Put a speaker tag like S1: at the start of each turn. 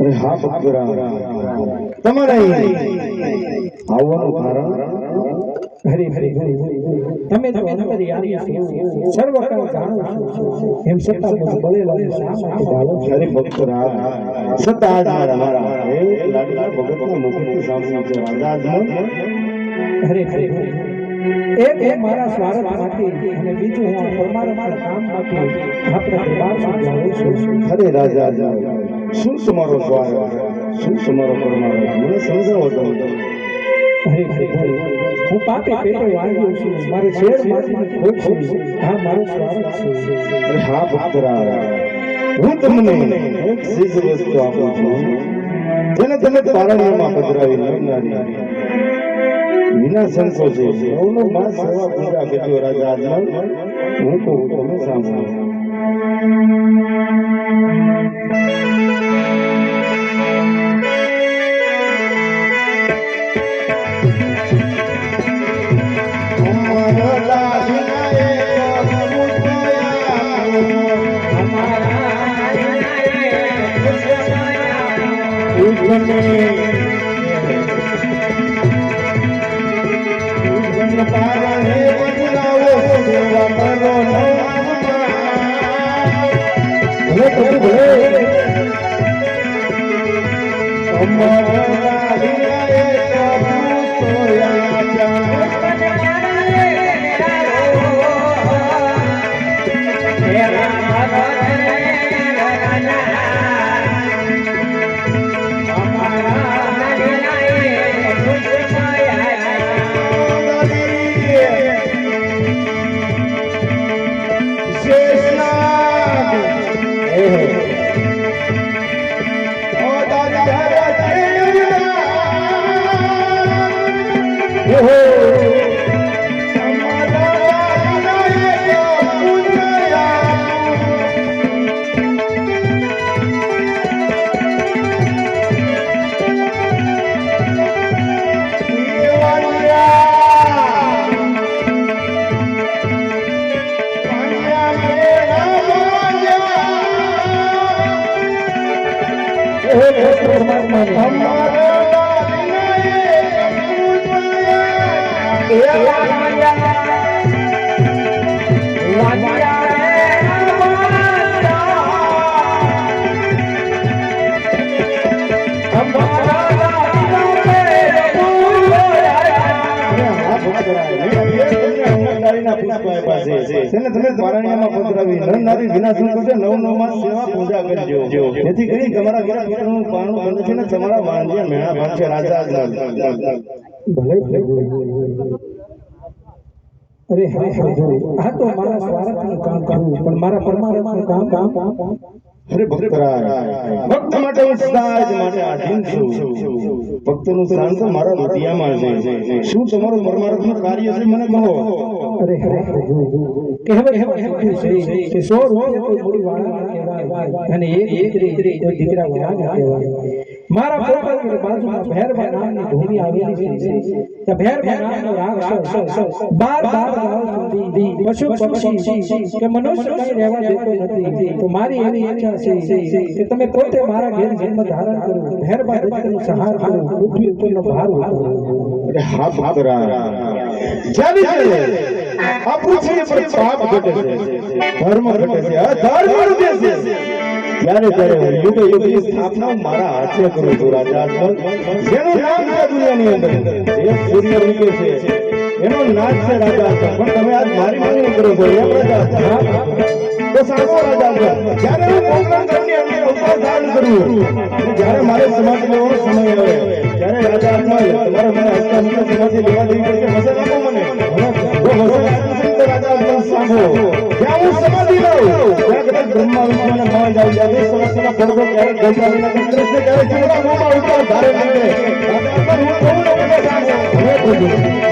S1: અરે હા ભક્તરા તમારે આવવાનું કારણ
S2: હરી હરી તમે તો અમારી આર્ય સર્વકાળ જાણો છો એમ છતાં મને બોલેલા શા માટે ગાળો છો?
S1: અરે ભક્તરા સતા મારા એ લાડલા ભગતના મુખથી સાંભળ્યું છે રાજા
S2: હરે હરે એક મારા સ્વાર્થ માટે અને બીજું હું પરમાત્મા કામ માટે આપણે દરબારમાં જાઉં છું.
S1: અરે રાજા શું તમારો સ્વાર્થ શું તમારો પરમાત્મા મને સમજાવો તમે.
S2: હરે હરે હું પાપે પેટે વાગ્યો છું મારે શેર માટીની ખોટ છે. હા મારો સ્વાર્થ છે.
S1: અરે હા ભક્તરા હું તમને એક ચીજ વસ્તુ આપું છું જેને તમે પારણ્યમાં પધરાવી લેનારી વિના સંકોચે નવનો માસ સેવા પૂજા કરજો રાજા આજમલ. હું કહું તમે સાંભળો. જેથી કરી તમારા ઘરે પુત્રનું પારણું બને છે ને તમારા વાંજિયા મેળા ભાગશે રાજા
S2: ભલે અરે હા તો મારા સ્વાર્થનું કામ કરું પણ મારા પરમાત્માનું કામ
S1: અરે ભક્તરા ભક્ત માટે હું સદાજ માટે આધીન છું. ભક્તનું સ્થાન તો મારા હૃદયમાં છે. શું તમારું પરમાત્માનું કાર્ય છે મને કહો.
S2: અરે કહેવાય કે 100 રૂપિયા કોઈ મૂડી વાળા કહેવાય અને એક દીકરા વાળા કહેવાય. મારા પોતાની બાજુમાં ભેરબા નામની ભૂમિ આવેલી છે. ત્યાં ભેરબા નામનો રાક્ષસ 12 ગાઉ સુધી પશુ પક્ષી કે મનુષ્ય કઈ રહેવા દેતો નથી. તો મારી એવી ઈચ્છા છે કે તમે પોતે મારા ઘેર જન્મ ધારણ કરો, ભેરબા દત્તનો સહાર કરો, પૃથ્વી ઉપરનો ભાર ઉતારો.
S1: અરે હા ભક્તરા જાની આ પૃથ્વી પર પાપ ઘટે છે, ધર્મ ઘટે છે, અધર્મ રૂપે છે. ત્યારે યુગે યુગની સ્થાપના મારા હાથે કરું છું રાજા. જેનું નામ છે દુનિયાની અંદર એક સૂર્ય રૂપે છે એનો નાશ છે રાજા. પણ તમે આજ મારી માંગણી કરો છો એમ રાજા. તો સાંભળો રાજા, જ્યારે હું પોતાની અંદર અવતાર ધારણ કરું જ્યારે મારે સમાધિ લેવાનો સમય આવે ત્યારે રાજા તમારે મને હસ્તા સમાધિ લેવા દેવી પડશે. મસલ આપો મને. પડતો ક્યારેક ગોપાલના કૃષ્ણ ક્યારેક ચૂડા મોમાં ઉતાર ધારે નીકળે. હું કહું ને મને સાંભળો. હવે બોલું.